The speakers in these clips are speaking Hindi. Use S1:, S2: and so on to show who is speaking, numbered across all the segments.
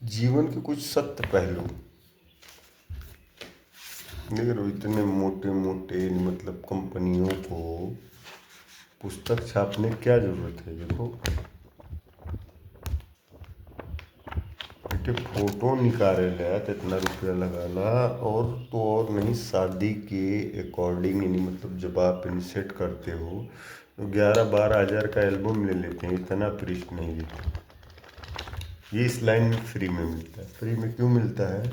S1: जीवन के कुछ सत्य पहलू। देख रहे हो, इतने मोटे मोटे मतलब कंपनियों को पुस्तक छापने की क्या जरूरत है। देखो बेटे, फोटो निकाले ला तो इतना रुपया लगाना, और तो और नहीं, शादी के अकॉर्डिंग यानी मतलब जब आप इनिशिएट करते हो तो 11-12 हज़ार का एल्बम ले लेते हैं, इतना पृष्ठ नहीं लेते। ये इस लाइन में फ्री में मिलता है। फ्री में क्यों मिलता है?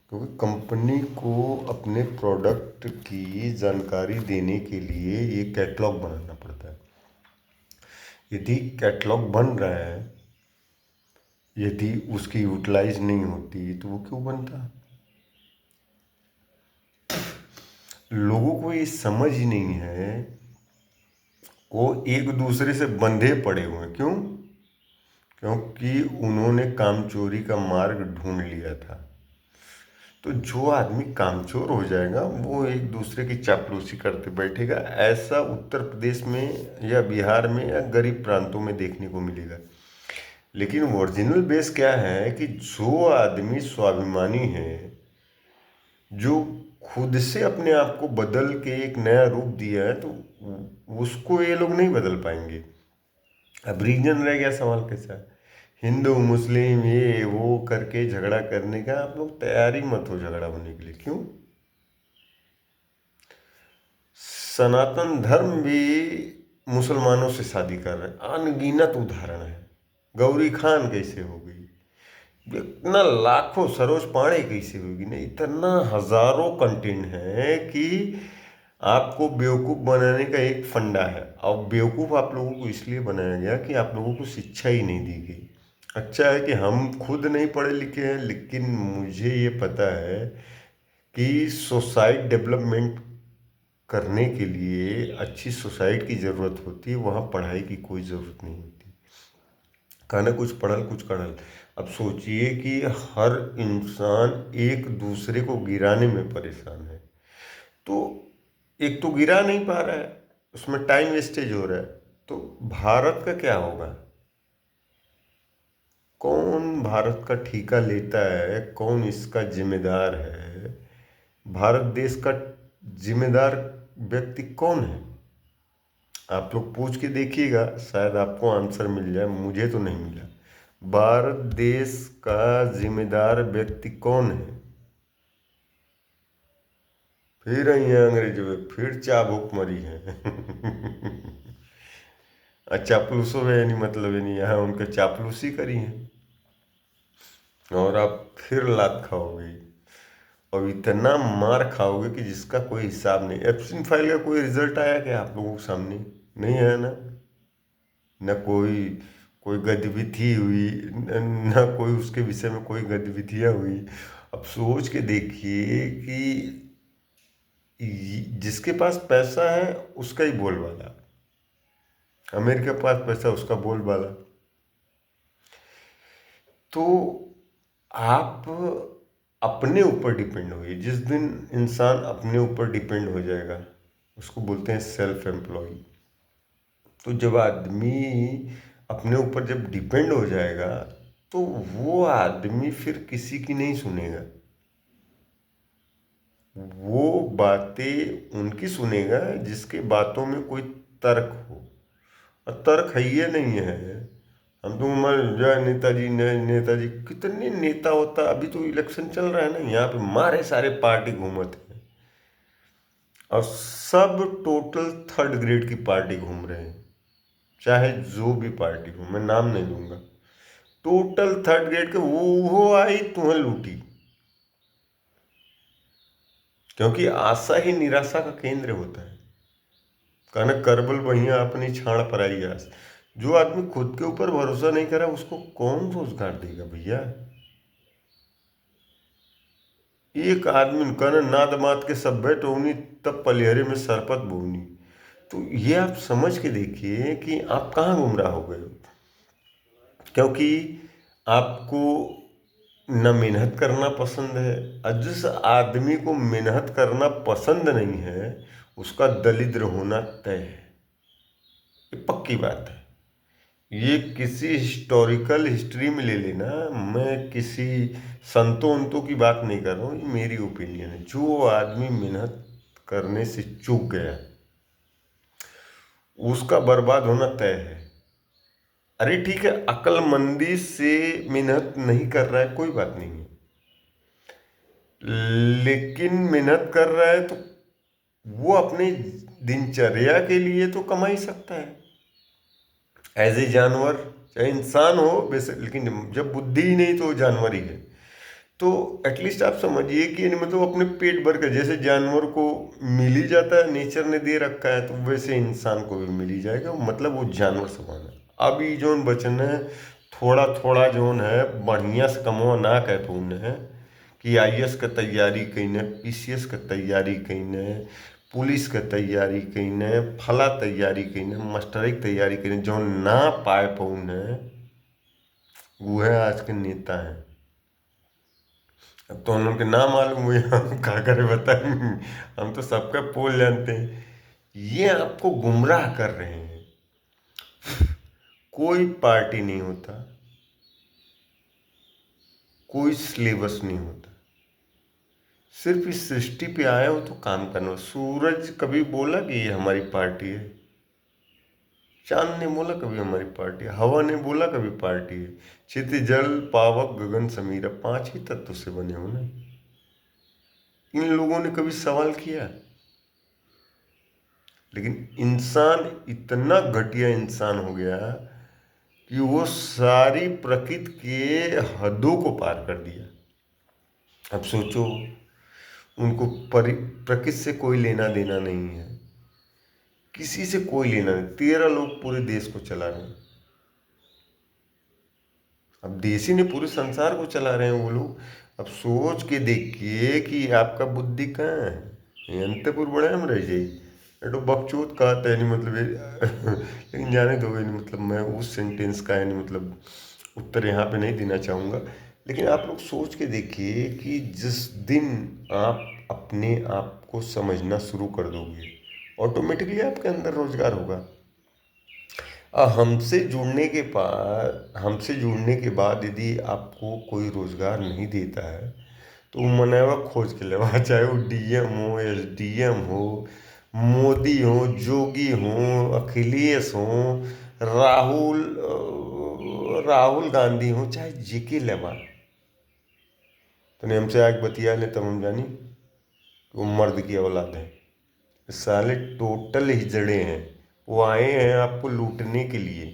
S1: क्योंकि कंपनी को अपने प्रोडक्ट की जानकारी देने के लिए ये कैटलॉग बनाना पड़ता है। यदि कैटलॉग बन रहा है, यदि उसकी यूटिलाइज नहीं होती तो वो क्यों बनता? लोगों को ये समझ ही नहीं है। वो एक दूसरे से बंधे पड़े हुए हैं। क्यों? क्योंकि उन्होंने कामचोरी का मार्ग ढूंढ लिया था। तो जो आदमी कामचोर हो जाएगा वो एक दूसरे की चापलूसी करते बैठेगा। ऐसा उत्तर प्रदेश में या बिहार में या गरीब प्रांतों में देखने को मिलेगा। लेकिन ओरिजिनल बेस क्या है कि जो आदमी स्वाभिमानी है, जो खुद से अपने आप को बदल के एक नया रूप दिया है, तो उसको ये लोग नहीं बदल पाएंगे। अब रीजन रह गया सवाल कैसा है? हिंदू मुस्लिम ये वो करके झगड़ा करने का आप लोग तैयारी मत हो झगड़ा होने के लिए। क्यों? सनातन धर्म भी मुसलमानों से शादी कर रहे हैं। अनगिनत उदाहरण है। गौरी खान कैसे हो गई, इतना लाखों सरोज पांडे कैसे होगी, नहीं, इतना हजारों कंटेंट है कि आपको बेवकूफ़ बनाने का एक फंडा है। और बेवकूफ़ आप लोगों को इसलिए बनाया गया कि आप लोगों को शिक्षा ही नहीं दी गई। अच्छा है कि हम खुद नहीं पढ़े लिखे हैं, लेकिन मुझे ये पता है कि सोसाइटी डेवलपमेंट करने के लिए अच्छी सोसाइटी की ज़रूरत होती है, वहाँ पढ़ाई की कोई ज़रूरत नहीं होती। कहना कुछ पढ़ल कुछ कढ़ल। अब सोचिए कि हर इंसान एक दूसरे को गिराने में परेशान है, तो एक तो गिरा नहीं पा रहा है, उसमें टाइम वेस्टेज हो रहा है, तो भारत का क्या होगा? कौन भारत का ठेका लेता है? कौन इसका जिम्मेदार है? भारत देश का जिम्मेदार व्यक्ति कौन है? आप लोग पूछ के देखिएगा, शायद आपको आंसर मिल जाए। मुझे तो नहीं मिला। भारत देश का जिम्मेदार व्यक्ति कौन है? फिर आई है अंग्रेजों में, फिर चाबुक मरी है। चापलूसों में यानी मतलब यानी यहाँ उनके चापलूसी करी है, और आप फिर लात खाओगे, और इतना मार खाओगे कि जिसका कोई हिसाब नहीं। एब्सेंट फाइल का कोई रिजल्ट आया क्या आप लोगों के सामने? नहीं आया ना। न कोई कोई गतिविधि हुई, न कोई उसके विषय में कोई गतिविधियाँ हुई। अब सोच के देखिए कि जिसके पास पैसा है उसका ही बोलबाला, अमेरिका के पास पैसा उसका बोलबाला। तो आप अपने ऊपर डिपेंड होइए। जिस दिन इंसान अपने ऊपर डिपेंड हो जाएगा उसको बोलते हैं सेल्फ एम्प्लॉय। तो जब आदमी अपने ऊपर जब डिपेंड हो जाएगा तो वो आदमी फिर किसी की नहीं सुनेगा। वो बातें उनकी सुनेगा जिसके बातों में कोई तर्क हो, और तर्क है ये नहीं है। हम तो हमारे जय नेताजी नेताजी, कितने नेता होता। अभी तो इलेक्शन चल रहा है ना, यहाँ पे मारे सारे पार्टी घूमते हैं, और सब टोटल थर्ड ग्रेड की पार्टी घूम रहे हैं। चाहे जो भी पार्टी हो, मैं नाम नहीं लूंगा, टोटल थर्ड ग्रेड के। वो आई तुम्हें लूटी, क्योंकि आशा ही निराशा का केंद्र होता है। कहना करबल बहिया अपनी छाण पर आई आस। जो आदमी खुद के ऊपर भरोसा नहीं करा उसको कौन रोजगार देगा भैया? एक आदमी कहना नाद मात के सभ्य टोनी, तब पलिहरे में सरपत बोनी। तो ये आप समझ के देखिए कि आप कहाँ गुमराह हो गए हो। क्योंकि आपको न मेहनत करना पसंद है, और जिस आदमी को मेहनत करना पसंद नहीं है उसका दरिद्र होना तय है। ये पक्की बात है। ये किसी हिस्टोरिकल हिस्ट्री में ले लेना, मैं किसी संतों उन्तों की बात नहीं कर रहा हूँ, ये मेरी ओपिनियन है। जो आदमी मेहनत करने से चूक गया उसका बर्बाद होना तय है। अरे ठीक है, अक्लमंदी से मेहनत नहीं कर रहा है कोई बात नहीं है, लेकिन मेहनत कर रहा है तो वो अपने दिनचर्या के लिए तो कमा ही सकता है एज ए जानवर, चाहे इंसान हो वैसे, लेकिन जब बुद्धि ही नहीं तो वो जानवर ही है। तो एटलीस्ट आप समझिए कि यानी मतलब अपने पेट भर कर, जैसे जानवर को मिल ही जाता है, नेचर ने दे रखा है, तो वैसे इंसान को भी मिल ही जाएगा, मतलब वो जानवर समान है। अभी जोन बचन है थोड़ा थोड़ा जोन है बढ़िया से कमो ना कह तो है कि आईएएस का तैयारी कईने, पीसीएस का तैयारी कईने, पुलिस के तैयारी कईने, फला तैयारी कईने, मास्टरी की तैयारी कईने, जो ना पाए पौन है वो है आज के नेता हैं। अब तो हम लोग के नाम मालूम हुए, हम क्या करे बताएं, हम तो सबका पोल जानते हैं। ये आपको गुमराह कर रहे हैं। कोई पार्टी नहीं होता, कोई सिलेबस नहीं होता, सिर्फ इस सृष्टि पे आए हो तो काम करना। सूरज कभी बोला कि ये हमारी पार्टी है? चांद ने बोला कभी हमारी पार्टी है? हवा ने बोला कभी पार्टी है? क्षितिज जल पावक गगन समीरा, पांच ही तत्व से बने हो ना। इन लोगों ने कभी सवाल किया? लेकिन इंसान इतना घटिया इंसान हो गया कि वो सारी प्रकृति के हदों को पार कर दिया। अब सोचो, उनको प्रकृति से कोई लेना देना नहीं है, किसी से कोई लेना नहीं। 13 लोग पूरे देश को चला रहे हैं। अब देश ही नहीं, पूरे संसार को चला रहे हैं वो लोग। अब सोच के देखिए कि आपका बुद्धि कहाँ है। अंतपुर बड़े हम रह जाइए एटो बकचोद का है नहीं मतलब लेकिन जाने दो, नहीं मतलब मैं उस सेंटेंस का है नहीं मतलब उत्तर यहाँ पे नहीं देना चाहूँगा। लेकिन आप लोग सोच के देखिए कि जिस दिन आप अपने आप को समझना शुरू कर दोगे, ऑटोमेटिकली आपके अंदर रोजगार होगा। हमसे जुड़ने के बाद यदि आपको कोई रोजगार नहीं देता है तो मनैवा खोज के लेवा, चाहे वो डीएम हो, एसडीएम हो, मोदी हो, जोगी हो, अखिलेश हो, राहुल गांधी हो, चाहे जेके लेवा, तो हमसे आग बतिया ले तब हम जानी कि वो मर्द की औलाद है। साले टोटल हिजड़े हैं, वो आए हैं आपको लूटने के लिए,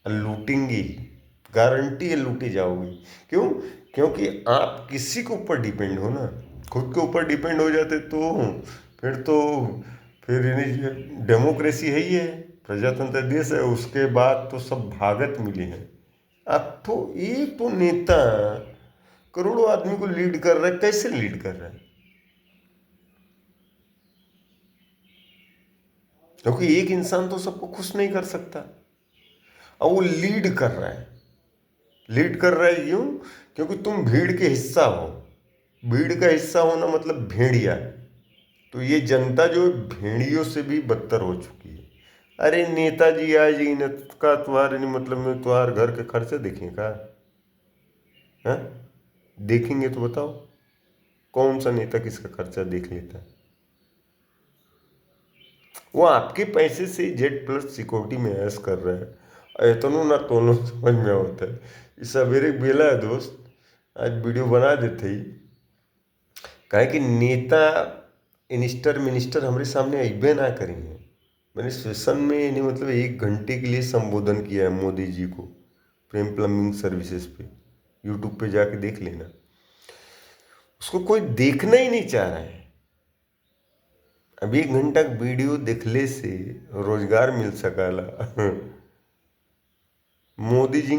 S1: लूटेंगे ही, गारंटी है लूटे जाओगे। क्यों? क्योंकि आप किसी के ऊपर डिपेंड हो ना। खुद के ऊपर डिपेंड हो जाते फिर तो फिर डेमोक्रेसी है ही है, प्रजातंत्र देश है, उसके बाद तो सब भागत मिले हैं। अब तो एक तो नेता करोड़ों आदमी को लीड कर रहा है, कैसे लीड कर रहा है? क्योंकि एक इंसान तो सबको खुश नहीं कर सकता, और वो लीड कर रहा है। लीड कर रहा है क्यों? क्योंकि तुम भीड़ के हिस्सा हो। भीड़ का हिस्सा होना मतलब भेड़िया। तो ये जनता जो है भेड़ियों से भी बदतर हो चुकी है। अरे नेताजी आए न का तुम्हारे नहीं मतलब में तुम्हारे घर के खर्चे देखें का? हाँ, देखेंगे तो बताओ कौन सा नेता किसका खर्चा देख लेता है? वो आपके पैसे से जेड प्लस सिक्योरिटी में ऐश कर रहा है, इतनों ना तोनो समझ में होता है। इस सवेरे बेला है दोस्त, आज वीडियो बना देते ही कहे कि नेता मिनिस्टर मिनिस्टर हमारे सामने अइबे ना करेंगे। मैंने सेशन में नहीं मतलब 1 घंटे के लिए संबोधन किया है मोदी जी को, प्रेम प्लम्बिंग सर्विसेज पे, यूट्यूब पे जाके देख लेना। उसको कोई देखना ही नहीं चाह रहा है। अब 1 घंटा वीडियो देखले से रोजगार मिल सकाला मोदी जी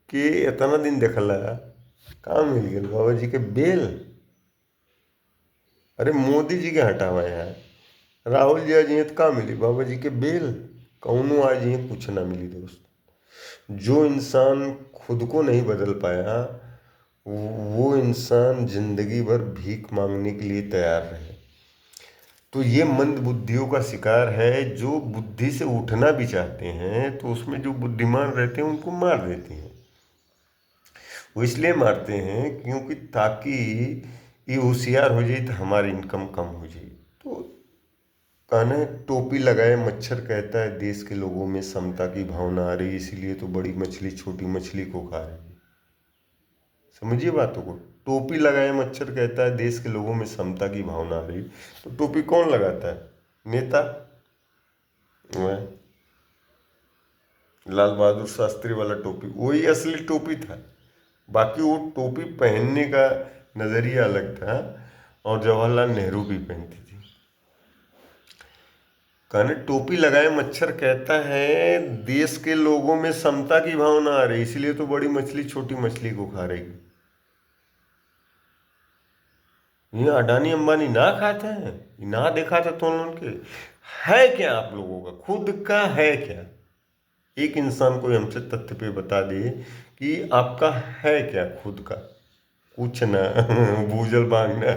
S1: के इतना दिन देखला कहाँ मिल गया बाबा जी के बेल? अरे मोदी जी के हटावा यार, राहुल जी आज तो कहाँ मिली बाबा जी के बेल? कौनो आज ये कुछ ना मिली दोस्त। जो इंसान खुद को नहीं बदल पाया वो इंसान जिंदगी भर भीख मांगने के लिए तैयार रहे। तो ये मंद बुद्धियों का शिकार है, जो बुद्धि से उठना भी चाहते हैं तो उसमें जो बुद्धिमान रहते हैं उनको मार देते हैं। वो इसलिए मारते हैं क्योंकि ताकि ये होशियार हो जाए तो हमारी इनकम कम हो जाए। तो कहना है, टोपी लगाए मच्छर कहता है देश के लोगों में समता की भावना आ रही, इसीलिए तो बड़ी मछली छोटी मछली को खा रही है। समझिए बातों को। टोपी लगाए मच्छर कहता है देश के लोगों में समता की भावना आ रही। तो टोपी कौन लगाता है? नेता। वह लाल बहादुर शास्त्री वाला टोपी वही असली टोपी था। बाकी वो टोपी पहनने का नजरिया अलग था, और जवाहरलाल नेहरू भी पहनती थी। कहने टोपी लगाए मच्छर कहता है देश के लोगों में समता की भावना आ रही, इसलिए तो बड़ी मछली छोटी मछली को खा रही। ये अडानी अंबानी ना खाते हैं? ना देखा था तो उनके है क्या? आप लोगों का खुद का है क्या? एक इंसान कोई हमसे तथ्य पे बता दे कि आपका है क्या खुद का। कुछ ना। भूजल मांगना।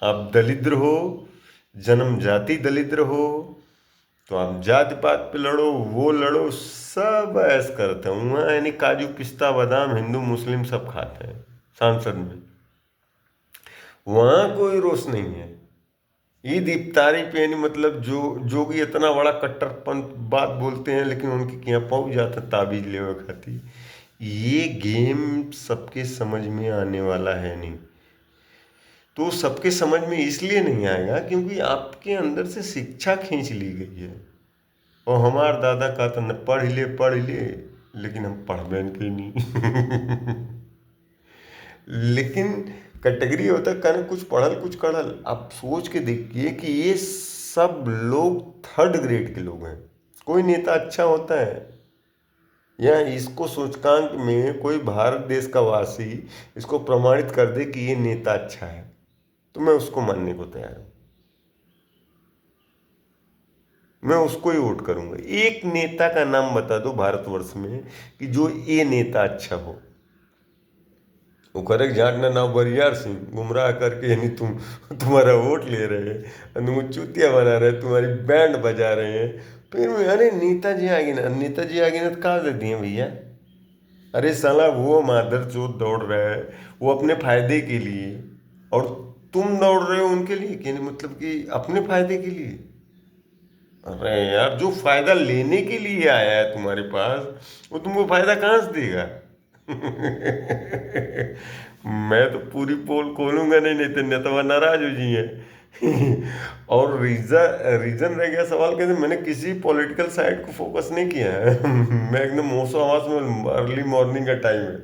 S1: आप दलिद्र हो, जन्म जाति दलिद्र हो, तो आप जाति पात पे लड़ो, वो लड़ो, सब ऐस करते हैं वहाँ। यानी काजू पिस्ता बादाम हिंदू मुस्लिम सब खाते हैं सांसद में। वहाँ कोई रोष नहीं है। ईद इफ्तारी पे यानी मतलब जो भी इतना बड़ा कट्टरपंथ बात बोलते हैं, लेकिन उनके यहाँ पहुँच जाता ताबीज ले खाती। ये गेम सबके समझ में आने वाला है नहीं। तो सबके समझ में इसलिए नहीं आएगा क्योंकि आपके अंदर से शिक्षा खींच ली गई है। और हमार दादा का तो न पढ़ ले, लेकिन हम पढ़बे के नहीं। लेकिन कैटेगरी होता है कहने कुछ पढ़ल कुछ कढ़ल। आप सोच के देखिए कि ये सब लोग थर्ड ग्रेड के लोग हैं। कोई नेता अच्छा होता है या इसको सूचकांक में कोई भारत देश का वासी इसको प्रमाणित कर दे कि ये नेता अच्छा है, तो मैं उसको मानने को तैयार हूँ। मैं उसको ही वोट करूंगा। एक नेता का नाम बता दो भारतवर्ष में कि जो ये नेता अच्छा हो। वो करे झाड़ना ना बरियार सिंह गुमराह करके, यानी तुम्हारा वोट ले रहे हैं, तुम चूतिया बना रहे हैं, तुम्हारी बैंड बजा रहे हैं। फिर अरे नेताजी आगे ना, नेताजी आगे ना तो कहा दे दिए भैया। अरे साला वो मादर चोद दौड़ रहा है वो अपने फायदे के लिए, और तुम दौड़ रहे हो उनके लिए कि मतलब कि अपने फायदे के लिए। अरे यार, जो फायदा लेने के लिए आया है तुम्हारे पास वो तुमको फायदा कहाँ से देगा? मैं तो पूरी पोल खोलूंगा नहीं तो नेता नाराज हो जाइए। और रीजन रह गया सवाल के, मैंने किसी पॉलिटिकल साइड को फोकस नहीं किया है। मैं एकदम होशो हवास में, अर्ली मॉर्निंग का टाइम है।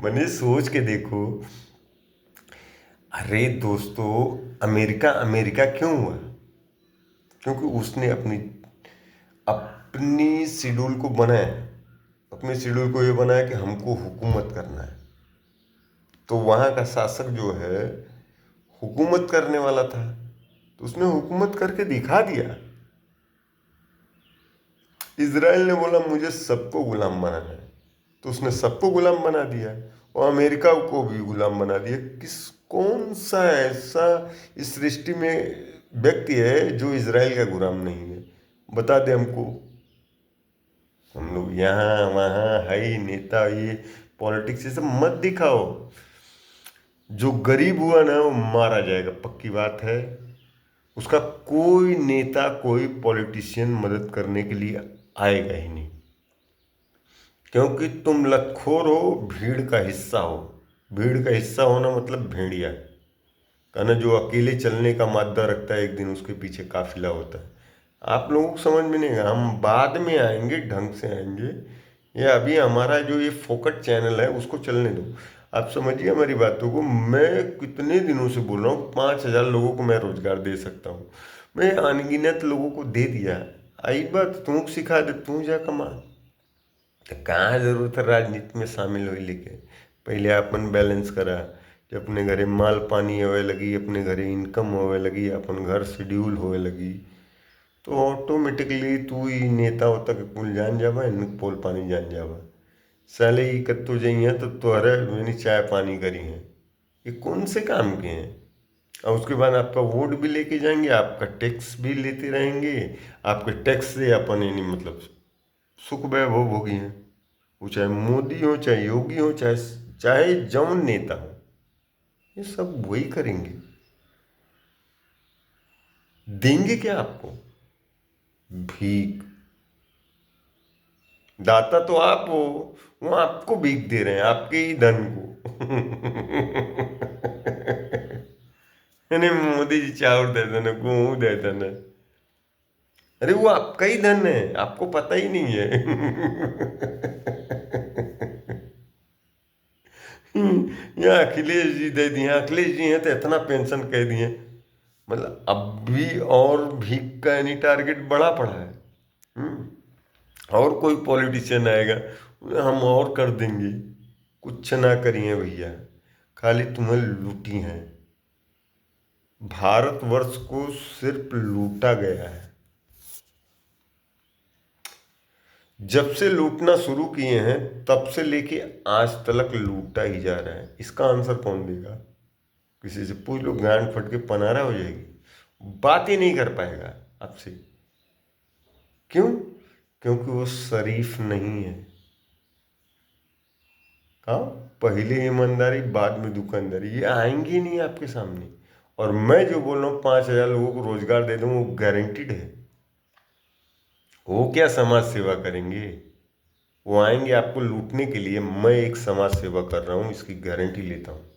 S1: मैंने सोच के देखो। अरे दोस्तों, अमेरिका अमेरिका क्यों हुआ? क्योंकि उसने अपनी अपनी शेड्यूल को बनाया। अपने शेड्यूल को ये बनाया कि हमको हुकूमत करना है। तो वहाँ का शासक जो है हुकूमत करने वाला था, तो उसने हुकूमत करके दिखा दिया। इजराइल ने बोला मुझे सबको गुलाम बनाना है, तो उसने सबको गुलाम बना दिया, और अमेरिका को भी गुलाम बना दिया। कौन सा ऐसा इस सृष्टि में व्यक्ति है जो इजराइल का गुलाम नहीं है? बता दे हमको। हम लोग यहाँ वहाँ है ही नेता, ये पॉलिटिक्स ये सब मत दिखाओ। जो गरीब हुआ ना वो मारा जाएगा, पक्की बात है। उसका कोई नेता कोई पॉलिटिशियन मदद करने के लिए आएगा ही नहीं, क्योंकि तुम लखोर हो, भीड़ का हिस्सा हो। भीड़ का हिस्सा होना मतलब भेड़िया कहना, जो अकेले चलने का मादा रखता है एक दिन उसके पीछे काफिला होता है। आप लोगों को समझ में नहीं आएगा, हम बाद में आएंगे, ढंग से आएंगे। ये अभी हमारा जो ये फोकट चैनल है उसको चलने दो। आप समझिए हमारी बातों को। मैं कितने दिनों से बोल रहा हूँ 5,000 लोगों को मैं रोजगार दे सकता हूँ। मैं अनगिनत लोगों को दे दिया। आई बात तू सिखा दे, तू जा कमा। तो कहाँ जरूरत है राजनीति में शामिल हो लेके? पहले अपन बैलेंस करा, जब अपने घरे माल पानी होवे लगी, अपने घरे इनकम होवे लगी, अपन घर शेड्यूल होवे लगी, तो ऑटोमेटिकली तू ही नेता होता के कुल जान जावा, इन पोल पानी जान जावा। साले ही कत्तो जाइए तो तुहरे मैंने चाय पानी करी है। ये कौन से काम के हैं? और उसके बाद आपका वोट भी लेके जाएंगे, आपका टैक्स भी लेते रहेंगे। आपके टैक्स से अपन यानी मतलब सुख वैभव भोगी हैं। वो चाहे मोदी हो, चाहे योगी हो, चाहे चाहे जौन नेता हो, ये सब वही करेंगे। देंगे क्या आपको? भीख। दाता तो आप हो, वो आपको भीख दे रहे हैं, आपके ही धन को। नहीं, मोदी जी चाउर दे देना, गेहूं दे देना। अरे वो आपका ही धन है, आपको पता ही नहीं है। यहाँ अखिलेश जी दे दिए, अखिलेश जी हैं तो इतना पेंशन कह दिए। मतलब अब भी और भीख का यानी टारगेट बड़ा पड़ा है। हम्म। और कोई पॉलिटिशियन आएगा, हम और कर देंगे। कुछ ना करिए भैया, खाली तुम्हें लूटी हैं। भारतवर्ष को सिर्फ लूटा गया है। जब से लूटना शुरू किए हैं तब से लेके आज तक लूटा ही जा रहा है। इसका आंसर कौन देगा? किसी से पूछ लो, गांड फट के पनारा हो जाएगी, बात ही नहीं कर पाएगा आपसे। क्यों? क्योंकि वो शरीफ नहीं है। हाँ, पहले ईमानदारी बाद में दुकानदारी, ये आएंगी नहीं आपके सामने। और मैं जो बोल रहा हूँ 5,000 लोगों को रोजगार दे दूँ, वो गारंटीड है। वो क्या समाज सेवा करेंगे? वो आएंगे आपको लूटने के लिए। मैं एक समाज सेवा कर रहा हूँ, इसकी गारंटी लेता हूँ।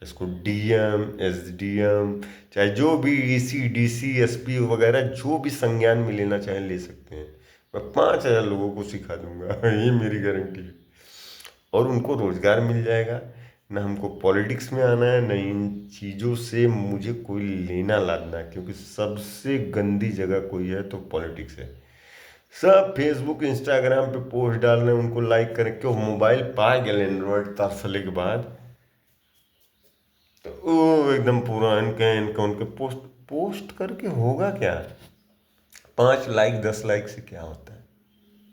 S1: इसको डीएम, एसडीएम, चाहे जो भी ईसी, डीसी, एसपी वगैरह जो भी संज्ञान में लेना चाहे ले सकते हैं। मैं 5,000 लोगों को सिखा दूंगा। ये मेरी गारंटी है। और उनको रोजगार मिल जाएगा। ना हमको पॉलिटिक्स में आना है, ना इन चीज़ों से मुझे कोई लेना लादना है, क्योंकि सबसे गंदी जगह कोई है तो पॉलिटिक्स है। सब फेसबुक इंस्टाग्राम पे पोस्ट डाल रहे हैं, उनको लाइक करें। क्यों? मोबाइल पा गए एंड्रॉयड तरसले के बाद, तो वो एकदम पूरा इनके उनके पोस्ट पोस्ट करके होगा क्या? 5 लाइक 10 लाइक से क्या होता है?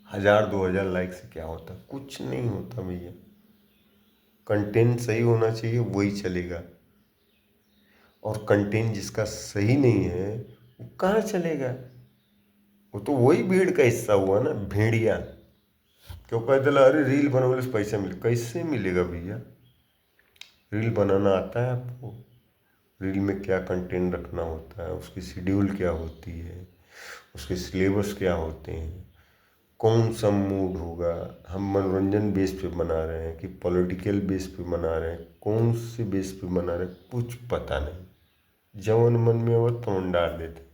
S1: 1,000 2,000 लाइक से क्या होता है? कुछ नहीं होता भैया। कंटेंट सही होना चाहिए, वही चलेगा। और कंटेंट जिसका सही नहीं है वो कहाँ चलेगा? वो तो वही भीड़ का हिस्सा हुआ ना, भेड़िया। क्यों कहते ला, अरे रील बनोले से पैसा मिले। कैसे मिलेगा भैया? रील बनाना आता है आपको? रील में क्या कंटेंट रखना होता है, उसकी शेड्यूल क्या होती है, उसके सिलेबस क्या होते हैं, कौन सा मूड होगा, हम मनोरंजन बेस पे बना रहे हैं कि पॉलिटिकल बेस पे बना रहे हैं, कौन से बेस पे बना रहे हैं, कुछ पता नहीं। जवन मन में वो तोड़ डाल देते।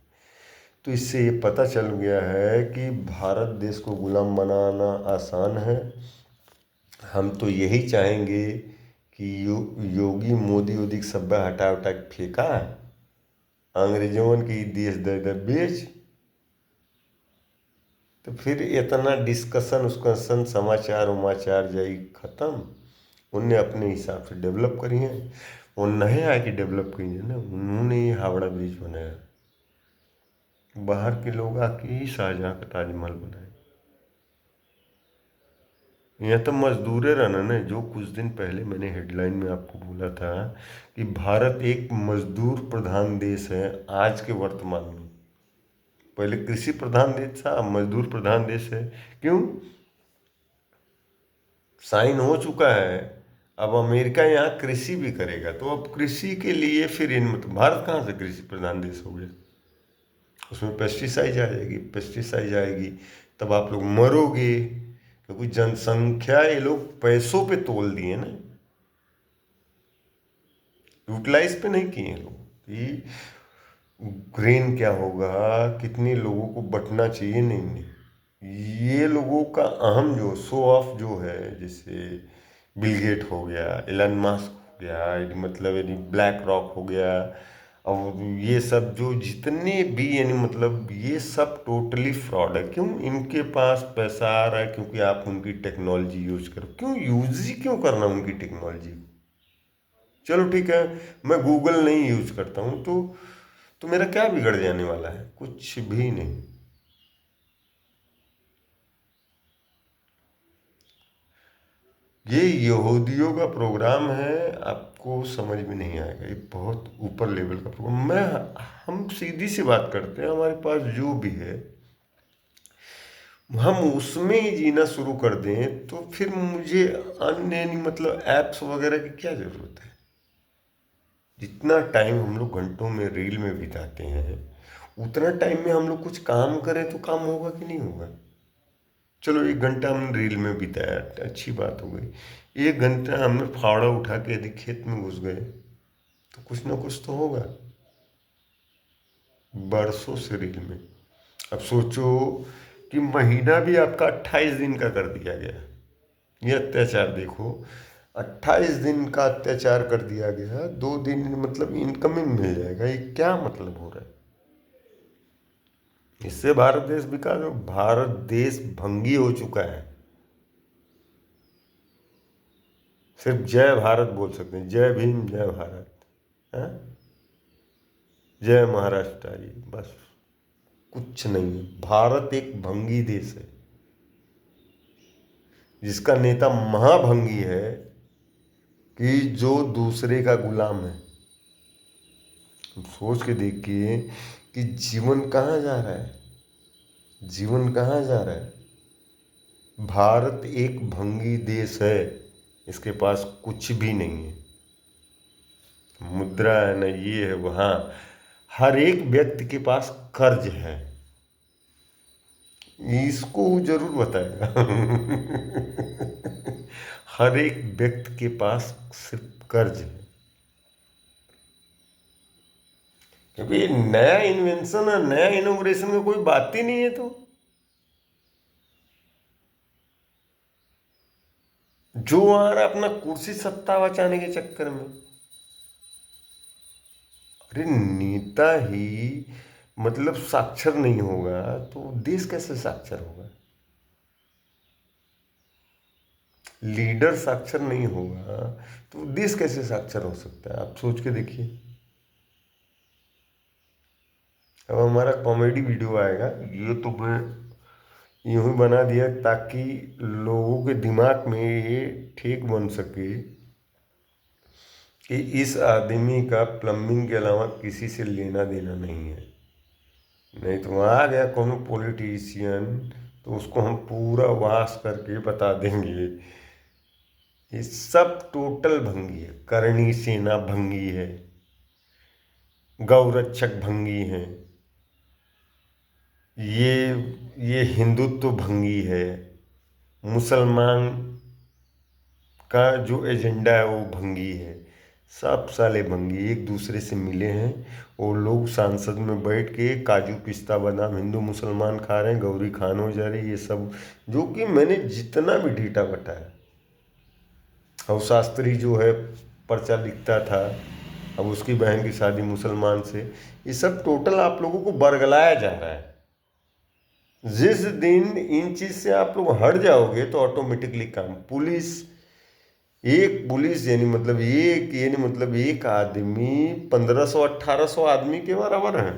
S1: तो इससे ये पता चल गया है कि भारत देश को गुलाम बनाना आसान है। हम तो यही चाहेंगे कि योगी मोदी वोदी सब हटा उठा के फेंका, अंग्रेजों की देश दे दे बेच। तो फिर इतना डिस्कशन उस्कशन समाचार उमाचार जाई खत्म। उनने अपने हिसाब से डेवलप करी है। वो नहीं आके डेवलप करी है ना, उन्होंने ये हावड़ा ब्रिज बनाया। बाहर के लोग आके ही शाहजहाँ का ताजमहल बनाए। यहाँ तो मजदूर रहना ना, जो कुछ दिन पहले मैंने हेडलाइन में आपको बोला था कि भारत एक मजदूर प्रधान देश है आज के वर्तमान में। पहले कृषि प्रधान देश था, अब मजदूर प्रधान देश है। क्यों? साइन हो चुका है। अब अमेरिका यहाँ कृषि भी करेगा, तो अब कृषि के लिए फिर इन मतलब भारत कहाँ से कृषि प्रधान देश हो गया? उसमें पेस्टिसाइड आ जाएगी, पेस्टिसाइड आएगी, तब आप लोग मरोगे। क्योंकि जनसंख्या ये लोग पैसों पे तोल दिए ना, यूटिलाइज पे नहीं किए लोग कि ग्रेन क्या होगा, कितने लोगों को बंटना चाहिए। नहीं नहीं, ये लोगों का अहम जो शो ऑफ जो है, जैसे बिल गेट हो गया, एलन मस्क हो गया, मतलब यानी ब्लैक रॉक हो गया, और ये सब जो जितने भी यानी मतलब ये सब टोटली फ्रॉड है। क्यों? इनके पास पैसा आ रहा है क्योंकि आप उनकी टेक्नोलॉजी यूज करो। क्यों यूज ही क्यों करना उनकी टेक्नोलॉजी? चलो ठीक है, मैं गूगल नहीं यूज करता हूँ, तो मेरा क्या बिगड़ जाने वाला है? कुछ भी नहीं। ये यहूदियों का प्रोग्राम है, आपको समझ में नहीं आएगा। ये बहुत ऊपर लेवल का प्रोग्राम। हम सीधी सी बात करते हैं, हमारे पास जो भी है हम उसमें ही जीना शुरू कर दें, तो फिर मुझे अन्य मतलब ऐप्स वगैरह की क्या ज़रूरत है। जितना टाइम हम लोग घंटों में रील में बिताते हैं, उतना टाइम में हम लोग कुछ काम करें तो काम होगा कि नहीं होगा। चलो 1 घंटा हमने रील में बिताया, अच्छी बात हो गई। 1 घंटा हमने फावड़ा उठा के यदि खेत में घुस गए तो कुछ ना कुछ तो होगा। बरसों से रील में, अब सोचो कि महीना भी आपका 28 दिन का कर दिया गया। ये अत्याचार देखो, 28 दिन का अत्याचार कर दिया गया, 2 दिन मतलब इनकमिंग मिल जाएगा। ये क्या मतलब हो रहा है। इससे भारत देश विकास, भारत देश भंगी हो चुका है। सिर्फ जय भारत बोल सकते हैं, जय भीम जय भारत, है जय महाराष्ट्र, बस कुछ नहीं है। भारत एक भंगी देश है जिसका नेता महाभंगी है, कि जो दूसरे का गुलाम है। सोच के देखिए कि जीवन कहाँ जा रहा है, जीवन कहाँ जा रहा है। भारत एक भंगी देश है, इसके पास कुछ भी नहीं है। मुद्रा है न, ये है वहाँ। हर एक व्यक्ति के पास कर्ज है, इसको जरूर बताएगा। हर एक व्यक्ति के पास सिर्फ कर्ज है, क्योंकि ये नया इन्वेंशन है, नया इनोग्रेशन का कोई बात ही नहीं है। तो जो आ रहा अपना कुर्सी सत्ता बचाने के चक्कर में। अरे नेता ही मतलब साक्षर नहीं होगा तो देश कैसे साक्षर होगा। लीडर साक्षर नहीं होगा तो देश कैसे साक्षर हो सकता है। आप सोच के देखिए। अब हमारा कॉमेडी वीडियो आएगा, ये तो मैं यूं ही बना दिया ताकि लोगों के दिमाग में ये ठीक बन सके कि इस आदमी का प्लम्बिंग के अलावा किसी से लेना देना नहीं है। नहीं तो आ गया कोनो पॉलिटिशियन तो उसको हम पूरा वास करके बता देंगे। ये सब टोटल भंगी है। करणी सेना भंगी है, गौरक्षक भंगी हैं, ये हिंदुत्व भंगी है, मुसलमान का जो एजेंडा है वो भंगी है। सब साले भंगी एक दूसरे से मिले हैं। वो लोग सांसद में बैठ के काजू पिस्ता बादाम हिंदू मुसलमान खा रहे हैं, गौरी खान हो जा रही है, ये सब जो कि मैंने जितना भी डेटा बताया। और शास्त्री जो है पर्चा लिखता था, अब उसकी बहन की शादी मुसलमान से, ये सब टोटल आप लोगों को बरगलाया जा रहा है। जिस दिन इन चीज से आप लोग हट जाओगे तो ऑटोमेटिकली काम पुलिस, एक पुलिस यानी मतलब एक आदमी 1500-1800 आदमी के बराबर है।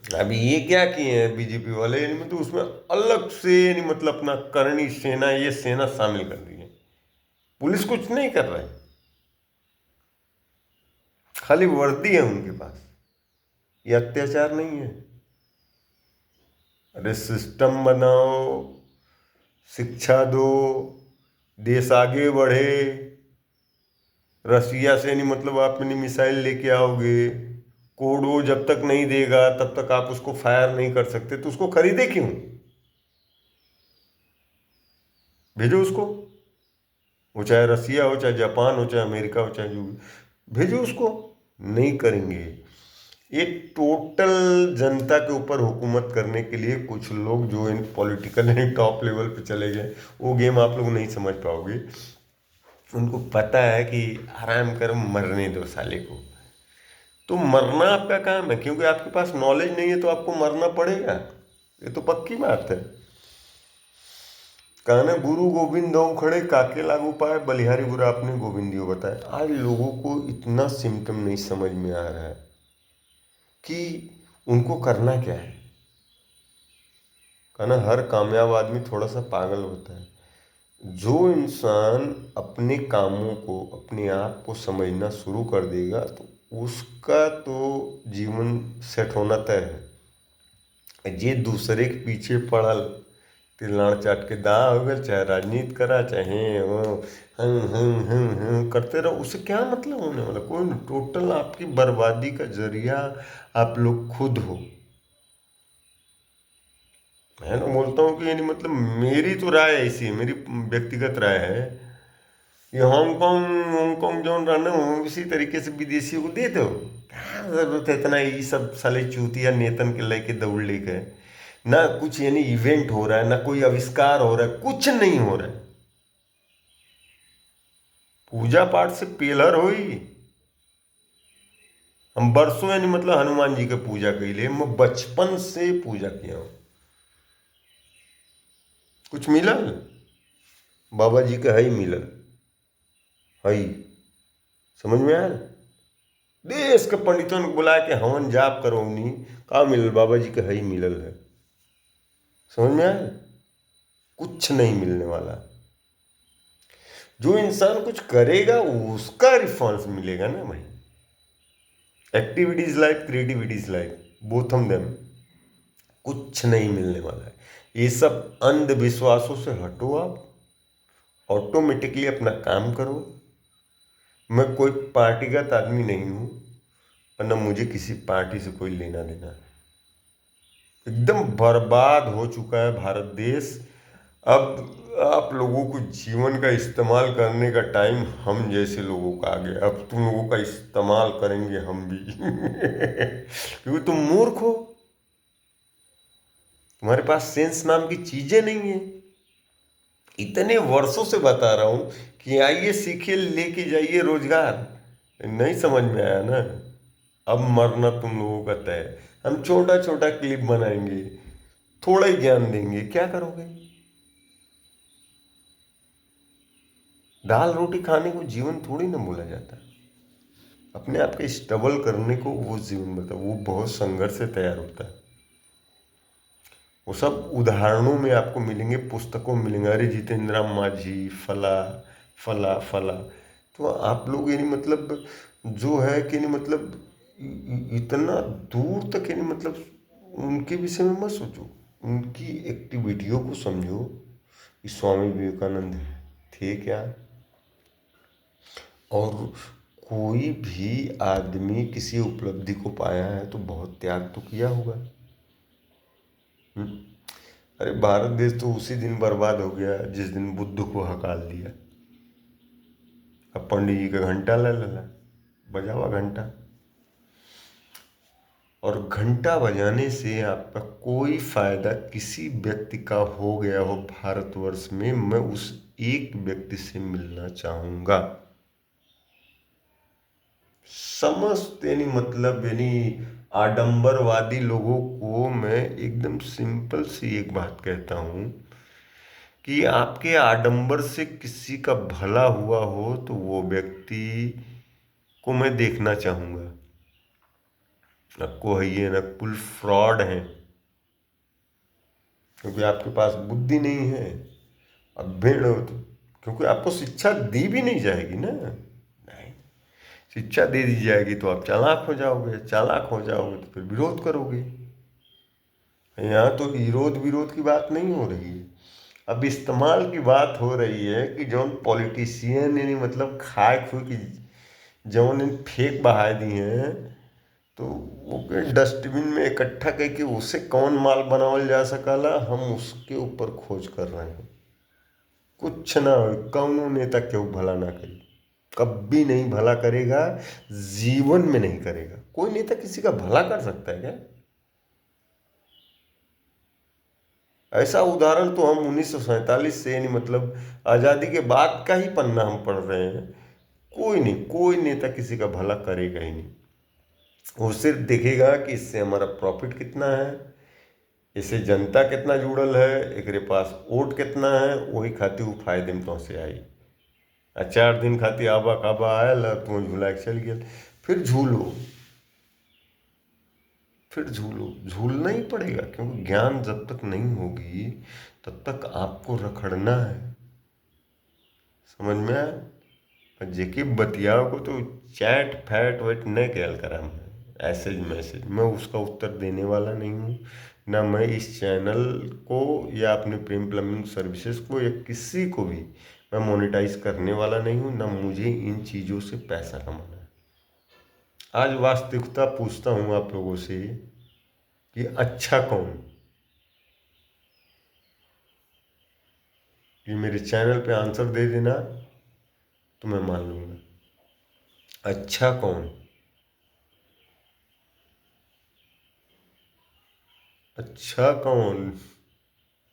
S1: अभी ये क्या किए हैं बीजेपी वाले, यानी मतलब उसमें अलग से यानी मतलब अपना करणी सेना, ये सेना शामिल कर दी है। पुलिस कुछ नहीं कर रहा है, खाली वर्दी है उनके पास। ये अत्याचार नहीं है। अरे सिस्टम बनाओ, शिक्षा दो, देश आगे बढ़े। रसिया से नहीं मतलब आप अपनी मिसाइल लेके आओगे, कोड वो जब तक नहीं देगा तब तक आप उसको फायर नहीं कर सकते, तो उसको खरीदे क्यों। भेजो उसको, वो चाहे रसिया हो, चाहे जापान हो, चाहे अमेरिका हो, चाहे जो भी, भेजो उसको। नहीं करेंगे। ये टोटल जनता के ऊपर हुकूमत करने के लिए कुछ लोग जो इन पॉलिटिकल टॉप लेवल पे चले गए, वो गेम आप लोग नहीं समझ पाओगे। उनको पता है कि आराम कर, मरने दो साले को। तो मरना आपका काम है, क्योंकि आपके पास नॉलेज नहीं है तो आपको मरना पड़ेगा। ये तो पक्की बात है। कहना गुरु गोविंद दो खड़े काके लागू पाए, बलिहारी बुरा आपने गोविंदियो बताया। आज लोगों को इतना सिम्टम नहीं समझ में आ रहा है कि उनको करना क्या है। कहना हर कामयाब आदमी थोड़ा सा पागल होता है। जो इंसान अपने कामों को, अपने आप को समझना शुरू कर देगा तो उसका तो जीवन सेट होना तय है। ये दूसरे के पीछे पड़ल, तिलाड़ चाट के दा हो गए, चाहे राजनीति करा, चाहे वो करते रहो, उससे क्या मतलब होने वाला? कोई नहीं। टोटल आपकी बर्बादी का जरिया आप लोग खुद हो। मैं तो बोलता हूँ कि यानी मतलब मेरी तो राय ऐसी है, मेरी व्यक्तिगत राय है, ये हांगकांग हांगकांग जो रहना हो इसी तरीके से विदेशियों को दे दो। क्या जरूरत है इतना ये सब साले चूतिया नेतन के लेके दौड़ लेके? ना कुछ यानी इवेंट हो रहा है, ना कोई आविष्कार हो रहा है, कुछ नहीं हो रहा है। पूजा पाठ से पेलर होई। हम बरसों यानी मतलब हनुमान जी के पूजा कैले, मैं बचपन से पूजा किया हूँ। कुछ मिलल? बाबा जी के हई मिलल, हई। समझ में आयल? देश के पंडितों को बुला के हवन जाप करवनी, का मिलल? बाबा जी के हई मिलल है। समझ में आयल? कुछ नहीं मिलने वाला। जो इंसान कुछ करेगा उसका रिस्पॉन्स मिलेगा ना भाई। Activities life, creativities life, both of them. कुछ नहीं मिलने वाला है। ये सब अंधविश्वासों से हटो, आप ऑटोमेटिकली अपना काम करो। मैं कोई पार्टीगत आदमी नहीं हूँ, और न मुझे किसी पार्टी से कोई लेना देना है। एकदम बर्बाद हो चुका है भारत देश। अब आप लोगों को जीवन का इस्तेमाल करने का टाइम हम जैसे लोगों का आ गया। अब तुम लोगों का इस्तेमाल करेंगे हम भी क्योंकि तुम मूर्ख हो, तुम्हारे पास सेंस नाम की चीजें नहीं है। इतने वर्षों से बता रहा हूं कि आइए सीखिए, लेके जाइए रोजगार। नहीं समझ में आया ना? अब मरना तुम लोगों का तय है। हम छोटा छोटा क्लिप बनाएंगे, थोड़ा ही ज्ञान देंगे, क्या करोगे? दाल रोटी खाने को जीवन थोड़ी ना बोला जाता। अपने आप के स्ट्रगल करने को वो जीवन बता, वो बहुत संघर्ष से तैयार होता है। वो सब उदाहरणों में आपको मिलेंगे, पुस्तकों में मिलेंगे। अरे जितेंद्रा मांझी फला फला फला। तो आप लोग यानी मतलब जो है कि नहीं मतलब इतना दूर तक यानी मतलब उनके विषय में मत सोचो, उनकी एक्टिविटियों को समझो कि स्वामी विवेकानंद थे क्या। और कोई भी आदमी किसी उपलब्धि को पाया है तो बहुत त्याग तो किया होगा। हम्म? अरे भारत देश तो उसी दिन बर्बाद हो गया जिस दिन बुद्ध को हकाल दिया। अब पंडित जी का घंटा ले लेला, बजावा घंटा। और घंटा बजाने से आपका कोई फायदा किसी व्यक्ति का हो गया हो भारतवर्ष में, मैं उस एक व्यक्ति से मिलना चाहूंगा। समस्त यानी मतलब यानी आडंबरवादी लोगों को मैं एकदम सिंपल सी एक बात कहता हूँ कि आपके आडंबर से किसी का भला हुआ हो तो वो व्यक्ति को मैं देखना चाहूँगा। न कोई है न कुल फ्रॉड है, क्योंकि आपके पास बुद्धि नहीं है। अब भेड़ हो तो, क्योंकि आपको शिक्षा दी भी नहीं जाएगी ना। नहीं, शिक्षा दे दी जाएगी तो आप चालाक हो जाओगे, चालाक हो जाओगे तो फिर विरोध करोगे। यहाँ तो विरोध विरोध की बात नहीं हो रही है, अब इस्तेमाल की बात हो रही है कि जौन पॉलिटिशियन यानी मतलब खाए खुए की जौन इन फेंक बहा दी हैं, तो वो डस्टबिन में इकट्ठा करके उसे कौन माल बनावल जा सकला, हम उसके ऊपर खोज कर रहे हैं। कुछ ना हो, कौनो नेता क्यों भला ना करे, कभी नहीं भला करेगा, जीवन में नहीं करेगा। कोई नेता किसी का भला कर सकता है क्या? ऐसा उदाहरण तो हम 1947 से यानी मतलब आज़ादी के बाद का ही पन्ना हम पढ़ रहे हैं। कोई नहीं, कोई नेता किसी का भला करेगा ही नहीं। वो सिर्फ देखेगा कि इससे हमारा प्रॉफिट कितना है, इससे जनता कितना जुड़ल है, एकरे पास वोट कितना है, वही खातिर वो फायदे में तो से आई। आ 4 दिन खातिर आबा काबा आयल, तुम झूला के चल गया। फिर झूलो, फिर झूलो, झूलना ही पड़ेगा, क्योंकि ज्ञान जब तक नहीं होगी तब तक आपको रखड़ना है। समझ में आया। और जेके बतियाओ को तो चैट फैट वेट नहीं कहल करा मैं, ऐसेज मैसेज मैं उसका उत्तर देने वाला नहीं हूँ। ना मैं इस चैनल को या अपने प्रेम प्लम्बिंग सर्विसेज को या किसी को भी मैं मोनेटाइज करने वाला नहीं हूँ, ना मुझे इन चीज़ों से पैसा कमाना है। आज वास्तविकता पूछता हूँ आप लोगों से कि अच्छा कौन, ये मेरे चैनल पे आंसर दे देना तो मैं मान लूँगा। अच्छा कौन, अच्छा कौन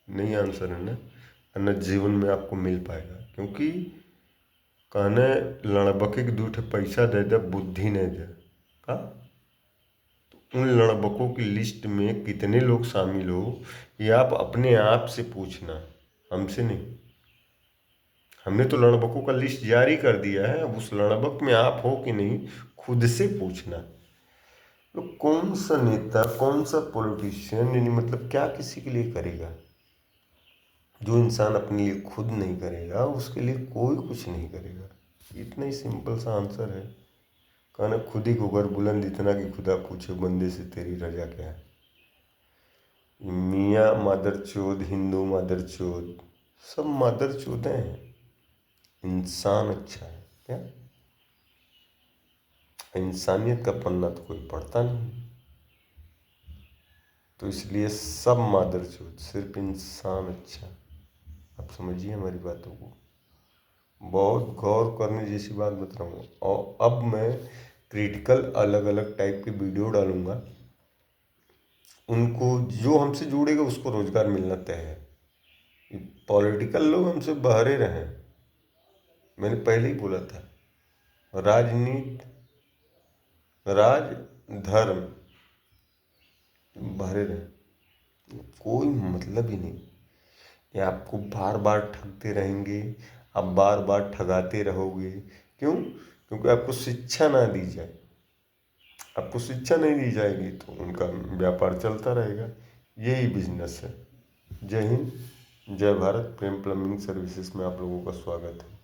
S1: नहीं आंसर है ना, वरना जीवन में आपको मिल पाएगा। क्योंकि कहने लड़बके के दूठे पैसा दे दे बुद्धि नहीं दे का। तो उन लड़बकों की लिस्ट में कितने लोग शामिल हो ये आप अपने आप से पूछना, हमसे नहीं। हमने तो लड़बकों का लिस्ट जारी कर दिया है, अब उस लड़बक में आप हो कि नहीं खुद से पूछना। तो कौन सा नेता, कौन सा पॉलिटिशियन, यानी मतलब क्या किसी के लिए करेगा। जो इंसान अपने लिए खुद नहीं करेगा उसके लिए कोई कुछ नहीं करेगा। इतना ही सिंपल सा आंसर है। कहना खुद ही को कर बुलंद इतना कि खुदा पूछे बंदे से तेरी रजा क्या है। मियाँ मादरचोद, हिंदू मादरचोद, सब मादरचोदें हैं। इंसान अच्छा है क्या, इंसानियत का पन्ना तो कोई पढ़ता नहीं। तो इसलिए सब मादरचोद, सिर्फ इंसान अच्छा। आप समझिए हमारी बातों को, बहुत गौर करने जैसी बात बता रहा हूँ। और अब मैं क्रिटिकल अलग अलग टाइप के वीडियो डालूंगा, उनको जो हमसे जुड़ेगा उसको रोजगार मिलना तय है। पॉलिटिकल लोग हमसे बहरे रहें, मैंने पहले ही बोला था। राजनीति, राज, धर्म बहरे रहें, कोई मतलब ही नहीं। ये आपको बार बार ठगते रहेंगे, आप बार बार ठगाते रहोगे। क्यों? क्योंकि आपको शिक्षा ना दी जाए। आपको शिक्षा नहीं दी जाएगी तो उनका व्यापार चलता रहेगा। यही बिजनेस है। जय हिंद, जय भारत। प्रेम प्लम्बिंग सर्विसेज में आप लोगों का स्वागत है।